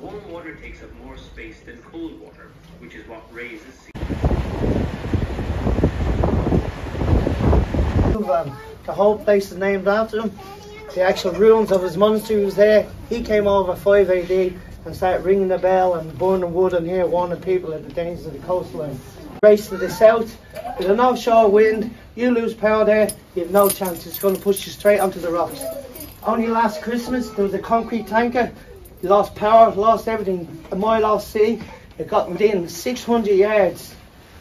Warm water takes up more space than cold water, which is what raises sea. The whole place is named after him. The actual ruins of his monastery was there. He came over 5 AD and started ringing the bell and burning wood in here, warning people of the dangers of the coastline. Race to the south, with an offshore wind, you lose power there, you have no chance. It's going to push you straight onto the rocks. Only last Christmas there was a concrete tanker, lost power, lost everything, a mile off sea. It got within 600 yards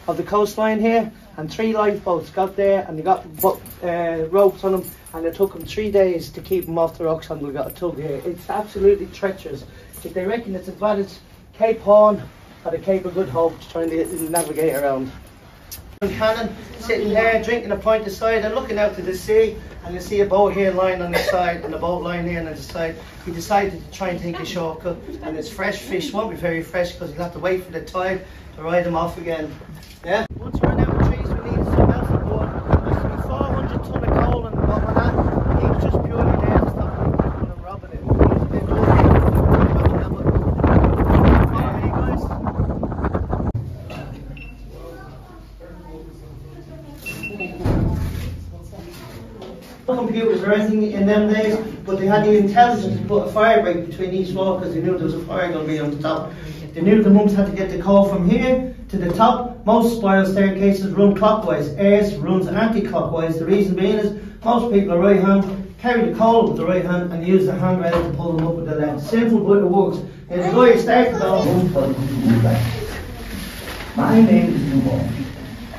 of the coastline here, and 3 lifeboats got there, and they got ropes on them, and it took them 3 days to keep them off the rocks until they got a tug here. It's absolutely treacherous. They reckon it's as bad as Cape Horn or the Cape of Good Hope trying to navigate around. Cannon sitting there drinking a pint aside and looking out to the sea, and you see a boat here lying on the side and a boat lying here on the side. He decided to try and take a shortcut, and it's fresh fish. Won't be very fresh because he'll have to wait for the tide to ride them off again. Yeah. Once we're out of trees, we need some else on board. There's to be 400 ton of coal on the bottom of that. He was just purely there to stop them robbing it. He's been no computers or anything in them days, but they had the intelligence to put a fire break between each wall because they knew there was a fire going to be on the top. They knew the monks had to get the coal from here to the top. Most spiral staircases run clockwise, Ayres runs anti-clockwise. The reason being is most people are right hand, carry the coal with the right hand and use the handrail to pull them up with the left. Simple, but it works. And the guy started off. My name is Newborn,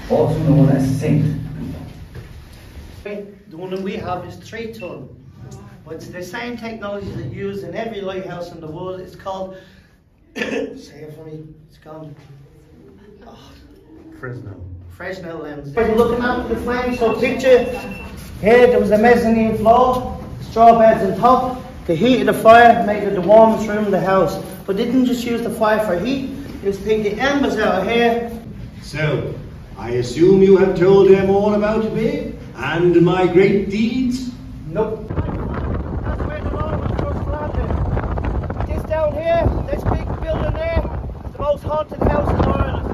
also known as Saint. The one that we have is 3 ton, but it's the same technology that used in every lighthouse in the world. It's called, say it for me, it's called Fresnel lens. If you're looking at the flames, so picture here there was a mezzanine floor, straw beds on top. The heat of the fire made it the warmest room in the house, but they didn't just use the fire for heat, they just take the embers out of here. So, I assume you have told them all about me and my great deeds? Nope. That's where the Lord was first planted. This down here, this big building there, is the most haunted house in Ireland.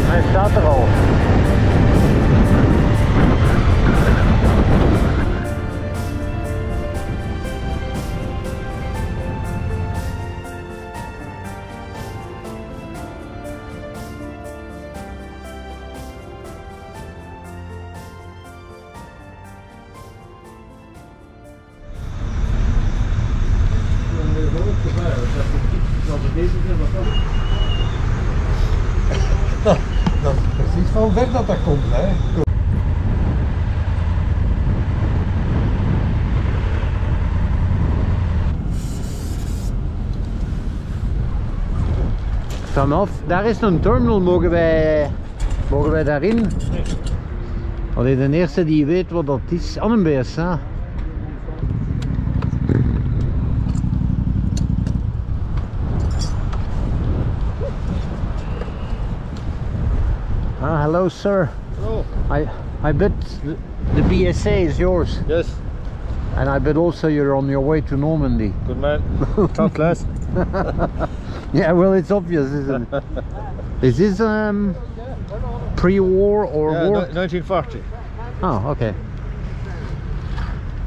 Hij staat er al. Dat is precies van ver dat dat komt, hè. Vanaf, daar is een terminal, mogen wij daarin? Allee, de eerste die weet wat dat is, Annenbeers, hè? Ah, hello, sir. Hello. I bet the BSA is yours. Yes. And I bet also you're on your way to Normandy. Good man. Top class. Yeah, well, it's obvious, isn't it? Is this pre-war or Yeah, war? 1940. Oh, okay.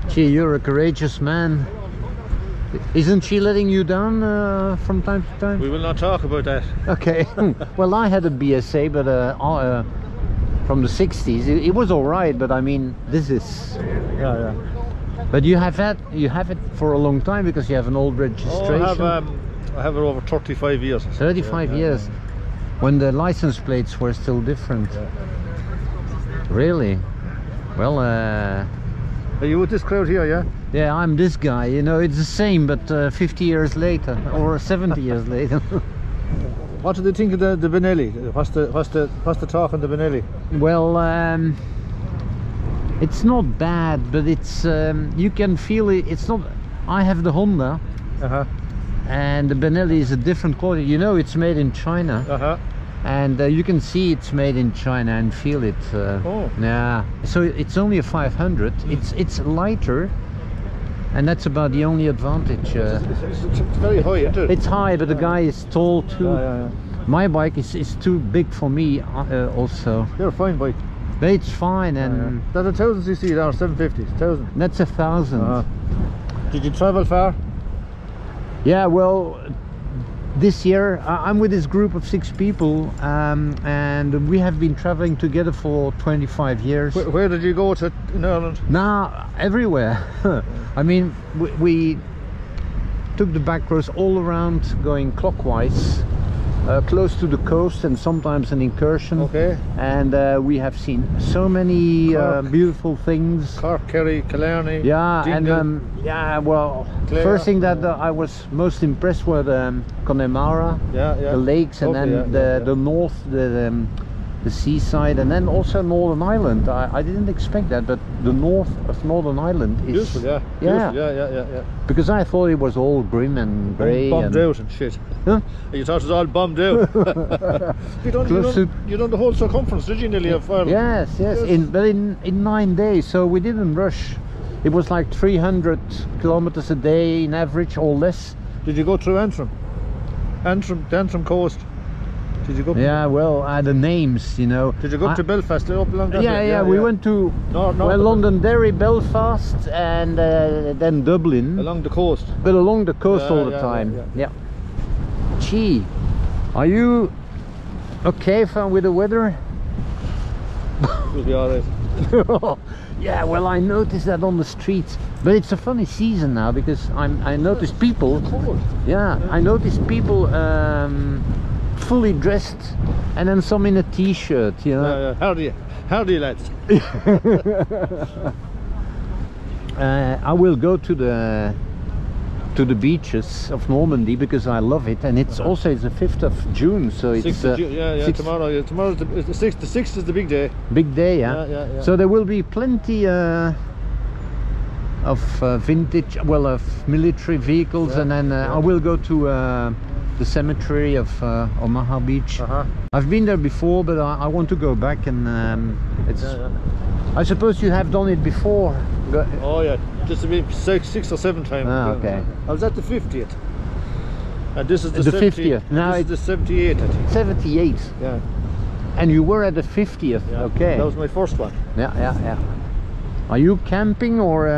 Gee, you're a courageous man. Isn't she letting you down from time to time? We will not talk about that. Okay. Well, I had a BSA, but from the 60s. It was all right, but I mean, this is. Yeah. But you have it for a long time because you have an old registration. I have it over 35 years. 35 years, when the license plates were still different. Really? Well, Are you with this crowd here, yeah? yeah, I'm this guy. You know, it's the same, but 50 years later or 70 years later. What do they think of the Benelli? What's the talk on the Benelli? Well, it's not bad, but it's you can feel it. It's not. I have the Honda, and the Benelli is a different quality. You know, it's made in China, and you can see it's made in China and feel it. Yeah. So it's only a 500. It's lighter, and that's about the only advantage. It's very high, isn't it? It's high, but the guy is tall too. Yeah. My bike is too big for me also. You're a fine bike. But it's fine, and That's a 1000cc or 750. 1000. that's 1,000. Did you travel far? Yeah, well, this year I'm with this group of 6 people, and we have been traveling together for 25 years. Where did you go to in Ireland? Now, everywhere. I mean, we took the back roads all around, going clockwise, close to the coast, and sometimes an incursion. Okay. And we have seen so many beautiful things. Cork, Kerry, Killarney. Yeah, Dingle. and yeah, well, Clare. first thing that I was most impressed with Connemara, the lakes, and then the north, the seaside, and then also Northern Ireland. I didn't expect that, but the north of Northern Ireland is Beautiful, yeah. Yeah. Beautiful, yeah. Because I thought it was all grim and grey. Bombed out and shit. Huh? You thought it was all bombed out. you done the whole circumference, did you, nearly, of Ireland? Yes. But in 9 days, so we didn't rush. It was like 300 kilometers a day in average, or less. Did you go through Antrim? The Antrim coast? Did you go? Yeah, well, the names, you know. Did you go up to Belfast, up along that way? Yeah, we went to Londonderry, Belfast, and then Dublin. Along the coast. But along the coast all the time. Yeah. Gee, are you okay with the weather? You'll be alright. Yeah, well, I noticed that on the streets, but it's a funny season now because I noticed people. Yeah, I noticed people fully dressed, and then some in a t-shirt. You know. Yeah. How do you lads? I will go to the beaches of Normandy because I love it, and it's also the 5th of June, so it's 6th of June, tomorrow. Tomorrow's the 6th. The 6th is the big day. Big day, yeah. Yeah. So there will be plenty of vintage, well, of military vehicles, and then I will go to the cemetery of Omaha Beach. I've been there before, but I want to go back, and it's. I suppose you have done it before. Oh yeah, just maybe 6 or 7 times. Okay. I was at the 50th, and this is the 50th. Now it's the 78, I think. 78. Yeah. And you were at the 50th. Yeah. Okay. That was my first one. Yeah. Are you camping or?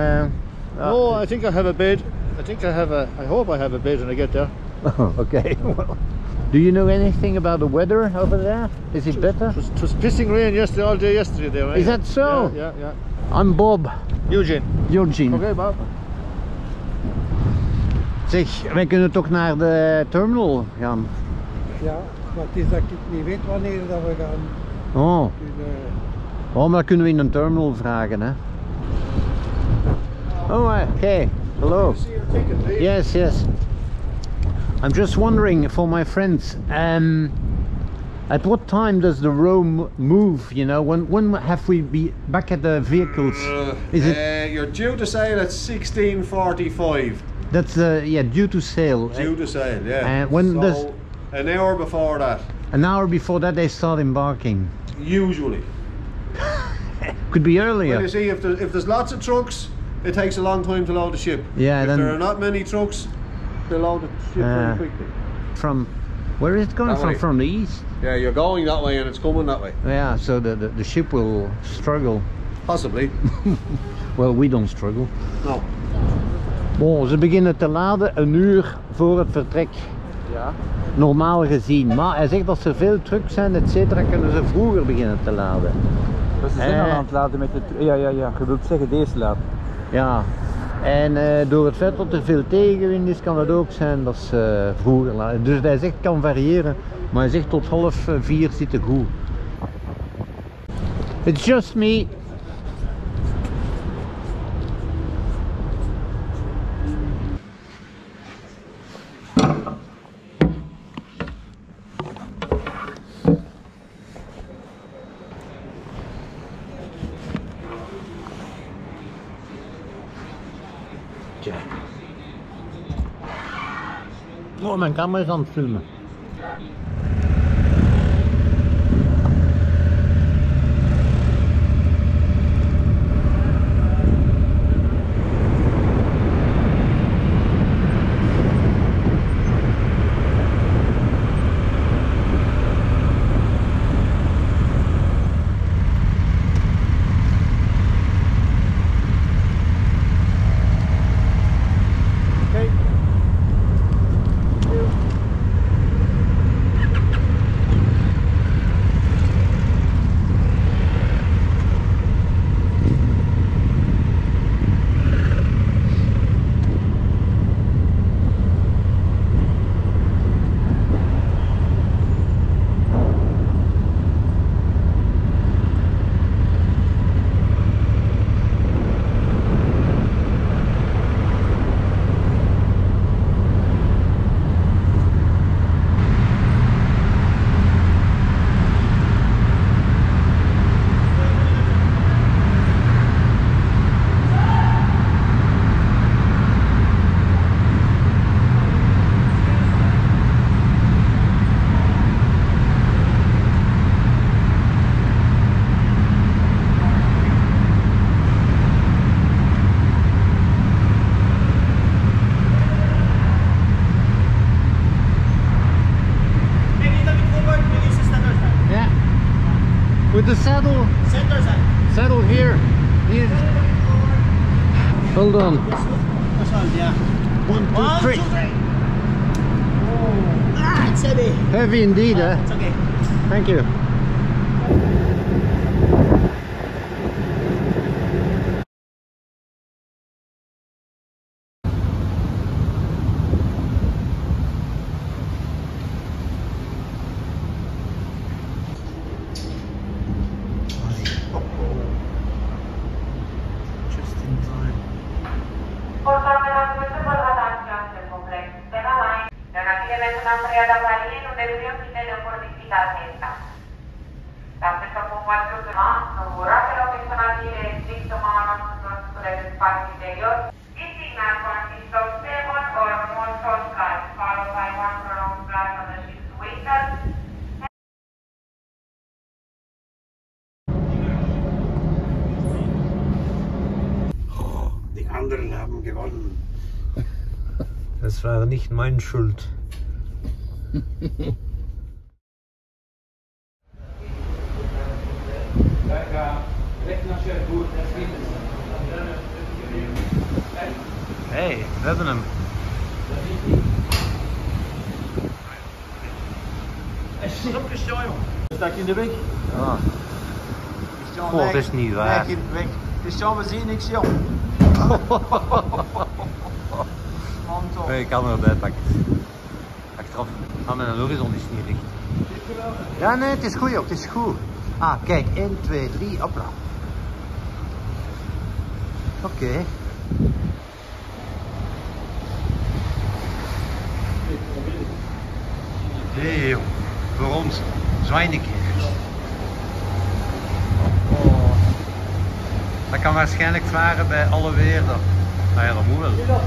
No, I think I have a bed. I hope I have a bed when I get there. Oh, okay. Well, do you know anything about the weather over there? Is it better? It was pissing rain all day yesterday there. Right? Is that so? Yeah. I'm Bob. Eugene. Oké, Bob. Zeg, wij kunnen toch naar de terminal gaan? Ja, maar het is dat ik niet weet wanneer dat we gaan. Oh, maar dan kunnen we in een terminal vragen, hè? Oh, okay. Hello. Yes. I'm just wondering for my friends, at what time does the row move? You know, when have we be back at the vehicles? Is it? You're due to sail at 16:45. That's due to sail. Due to sail, yeah. And when does? An hour before that. An hour before that they start embarking. Usually. Could be earlier. Well, you see, if there's lots of trucks, it takes a long time to load the ship. Yeah. If Then there are not many trucks, they load the ship very quickly. From where is it coming from? From the east. Yeah, you're going that way and it's coming that way. Yeah, so the ship will struggle. Possibly. Well, we don't struggle. No. Bon, ze beginnen te laden 1 uur voor het vertrek. Ja. Normaal gezien. Maar hij zegt dat er veel trucks zijn, et cetera, kunnen ze vroeger beginnen te laden. Dus ze zijn al aan het laden met de... Ja, je wilt zeggen deze laad. Ja. En door het feit dat er veel tegenwind is, kan het ook zijn dat ze vroeger laden. Dus hij zegt het kan variëren, maar hij zegt tot 3:30 zit het goed. It's just me. Oh, mijn camera is aan het filmen. With the saddle. Center side. Saddle here. Here. Hold on. This one, yeah. 1, 2, 3. Oh. Ah, it's heavy. Heavy indeed, eh? It's okay. Thank you. Die anderen haben gewonnen. Das war nicht meine Schuld. Hey, we hebben hem. Hij is opgestaan, jongen. Staat in de weg? Ah. Oh, dat is niet waar. Weg. Het is zo, we zien niks, jong. Nee, ik kan er erbij pakken. Achteraf. Ah, mijn horizon is niet recht. Ja, nee, het is goed, joh. Het is goed. Ah, kijk. 1, 2, 3, hopla. Oké. Nee, joh. Voor ons. Zwaai een keer. Oh. Dat kan waarschijnlijk varen bij alle weer. Nou ja, dat moet wel.